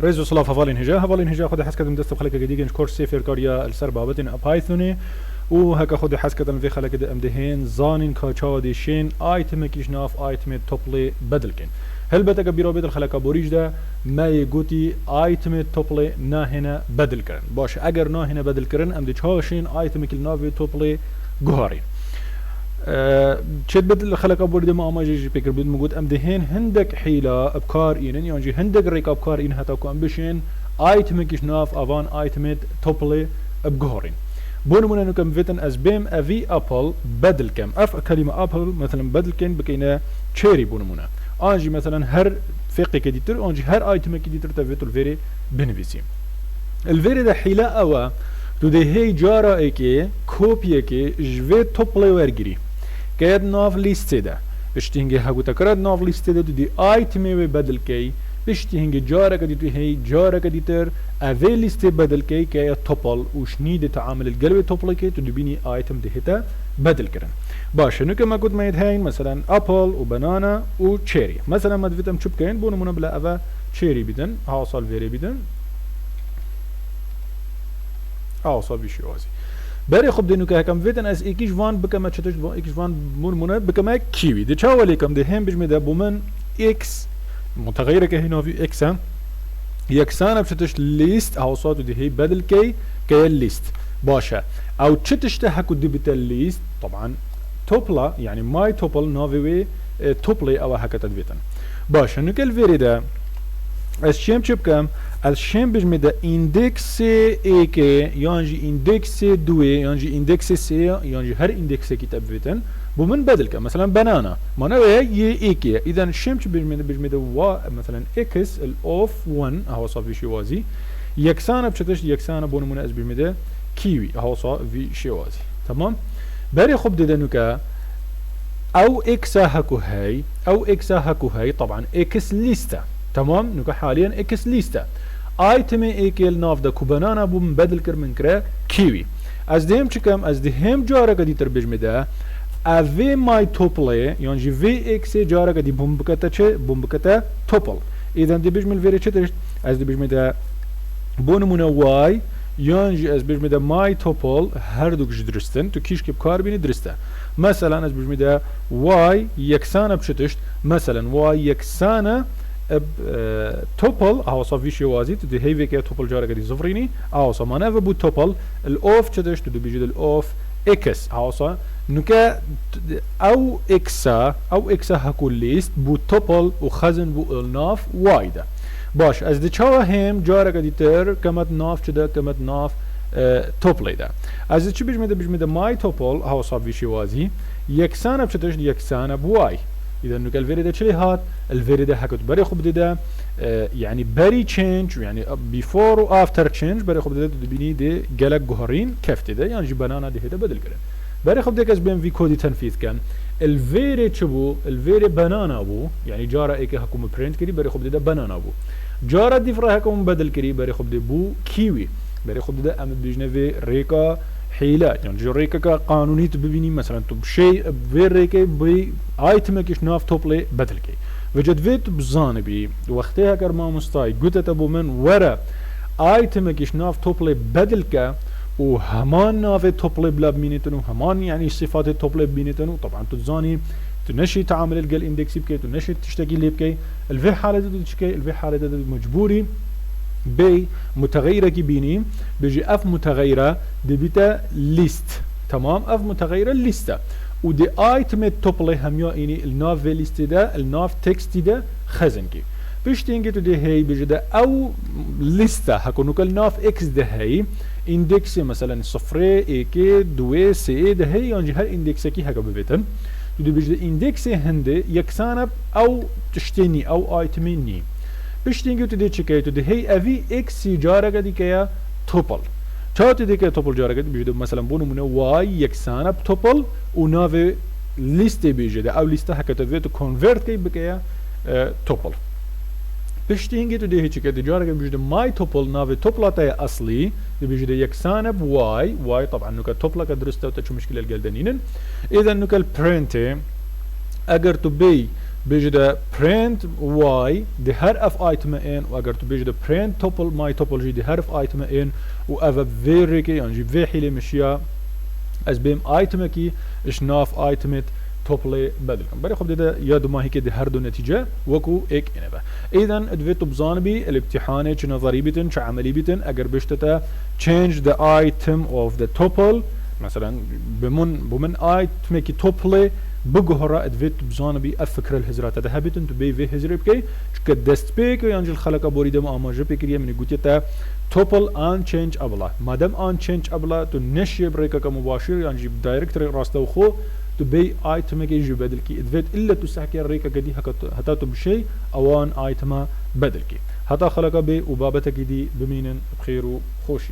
ريزو صلاف هفالين هجا خد حس كدم دست بخلك جديد كورس سيفر كاريا السربا بتن بايثوني وهكا خد حس كدم في خلك ام دهين زانين كاتشا دي شين ايتم كيش ناف ايتم توبلي بدلكن هل بتك بيروبيت الخلك بوريج ده ما يقولي ايتم توبلي نا هنا بدل كرن باش اگر نا هنا بدل كرن ام دي شين ايتم كل نافي توبلي جوهري تشد بدل خلق ابورد ما اماجي بيكر بد موجود ام دهين هندك حيله ابكار اين يعني هندك ريك ابكار ان هتا كو امبيشن ايتم كيش ناف افان ايتم توبلي بجوهرين بون من انه كم فيتن از بيم افي ابل بدل كم اف كلمه ابل مثلا بدل كان بكينا تشيري بون منا انجي مثلا هر فيقي كديتر انجي هر ايتم كديتر تفيتو الفيري بنفيسي الفيري ده حيله او تو دي هي جارا ايكي كوبي ايكي جوي توبلي ورغري كاد ناف ليست ده بشتينجي هاغو تكراد ناف ليست ده دي ايتم بدل كي بشتينجي جارا كديتو هي جارا كديتر افي ليست بدل كي كي توبل وشنيد تعامل القلب توبل كي تدبيني ايتم دهتا بدل كرن باش انو كما قلت ما يدهين مثلا ابل وبنانا وتشيري مثلا ما دفيتم شوب كاين بونو منا بلا افا تشيري بدن هاوصل فيري بدن هاوصل بشي وازي بري خب دينو كم فيتن از ايكيش فان بكما تشتش ايكيش فان بون منا بكما كيوي دي تشاولي كم دهين بجمي ده بومن اكس متغيره كهنا في اكس يكسانا بشتش ليست هاوصاتو دي هي بدل كي الليست باشا او تشتشته هكو ديبتا ليست طبعا توبلا يعني ماي توبل نوفي توبلي او هكا تدبيتن باشا نكل فيري ده الشيم كم الشيم بجمي ده اندكس اي كي يانجي اندكس دوي يانجي اندكس سي يانجي هر اندكس كي تبيتن بومن بدل كم مثلا بنانا معناه هي ايكي اذا الشيم بجمي ده مثلا اكس الاوف 1 هو صافي شي وازي يكسانا بشتش يكسانا بون مناس بجمي ده كيوي هو صافي شي وازي تمام بري خب ده نوكا او اكسا هكو هاي طبعا اكس ليستا تمام نوكا حاليا اكس ليستا ايتم ايكي الناف ده كوبانانا بوم بدل كر من كرا كيوي از دهم چكم از دهم جارا قدي تر بجمي ده افي ماي توبلي يعني في اكس جارا قدي بوم بكتا توبل اذا دي بجمي الفيري چتش از دي بجمي ده بونمونا واي يانجي از بجمي ده ماي توبل هر دوك درستن تو كيش كيب كار بيني درسته مثلا از بجمي ده واي يكسانا بشتشت مثلا واي يكسانا توبل او صافي شي وازي تو دي هيفي كي توبل جارا قدي زفريني او صمانا بو توبل الاوف چتشت تو بيجي الاوف اكس او صا نوكا او اكسا هكو ليست بو توبل وخزن بو الناف وايدا باش از دي چاوا هم جارا قدي تر كمت ناف چدا كمت ناف توبل دا از دي چي بجمي ده ماي توبل هاو صافي شي وازي يكسانا بشتش يكسانا بواي اذا نوكا الفيري ده چلي هات الفيري ده حكت بري خب ده يعني بري تشينج يعني بيفور و افتر تشينج بري خب ده بيني دي جلك جوهرين كفت ده يعني جبنانا دي هدا بدل كده بري خب ده كاس بين في كودي تنفيذ كان الفيري تشبو الفيري بنانا بو يعني جارا ايكي حكوم برينت كري بري خب ده بنانا بو جارا دي فرا حكوم بدل كري بري خب ده بو كيوي بري خب ده امد بيجنا في ريكا حيلة يعني جو ريكا قانوني تبيني مثلا تب شيء في ريكا بي ايتم كيش ناف توبلي بدل كي وجد فيت بزانبي وقتها كرما مستاي قلت ابو من ورا ايتم كيش ناف توبلي بدل كا وهمان ناف توبلي بلا بينتنو همان يعني صفات توبلي بينتنو طبعا تزاني تنشي تعامل الجل اندكس بكي تنشي تشتكي لي بكي الفي حاله تشكي الفي حاله مجبوري بي متغيره كي بيني بيجي اف متغيره دي بيتا ليست تمام اف متغيره ليستا ودي ايتم توبلي هميا اني الناف ليست ده الناف تكست ده خزن كي بيشتينجي تو دي هي بيجي ده او ليستا هكونو كل ناف اكس ده هي اندكس مثلا صفري ايكي دوي سي ده هي يعني هر اندكس كي هكا ببيتن دي بيجي اندكس هندي يكسانب او تشتيني او ايتميني بشتينجي تو دي تشكي تو دي هي افي اكس جارا قدي كيا توبل چاوتي دي كيا توبل جارا قدي بيجي مثلا بونو من واي يكسانب توبل ونافي ليست بيجي ده او ليست هكا تو كونفرت كي بكيا توبل بشتينجي تو دي هي تشكي دي جارا قدي بيجي ماي توبل نافي توبلاتا اصلي دي بيجي ده يكسانب واي طبعا نوكا توبلا كدرسته وتشو مشكله الجلدنين اذا نوكا البرنت اگر تو بي بيجي print y دي هر اف ايتم ان واگر تو بيجي print توبل ماي توبولوجي دي هر اف ايتم ان واف فيريكي يعني جيب في حيله مشيا از بيم ايتم كي اش ناف ايتمت توبلي بدلكم بري خب ده يادو ما هيك دي هر دو نتيجه وكو اك انبا اذا ادفيتو بزانبي الامتحان چ نظري بيتن چ عملي بيتن اگر بشتتا change the item of the tuple مثلا بمن ايتم كي توبلي بجهرة ادفيت بزانبي افكر الهزرات ده هبتن تو بي في هزر بكي شك دست بيك يعني الخلقه بوريده ما اماجه بكريه من قوتيتا توبل ان تشينج ابلا ما دام ان تشينج ابلا تو نشي بريكا كمباشر يعني جيب دايركت راسته خو تو بي ايتم كي يجي بدل كي ادفيت الا تسحكي الريكا قدي حتى تو بشي اوان ايتما بدل كي حتى خلقه بي وبابتك دي بمينن بخير وخوشي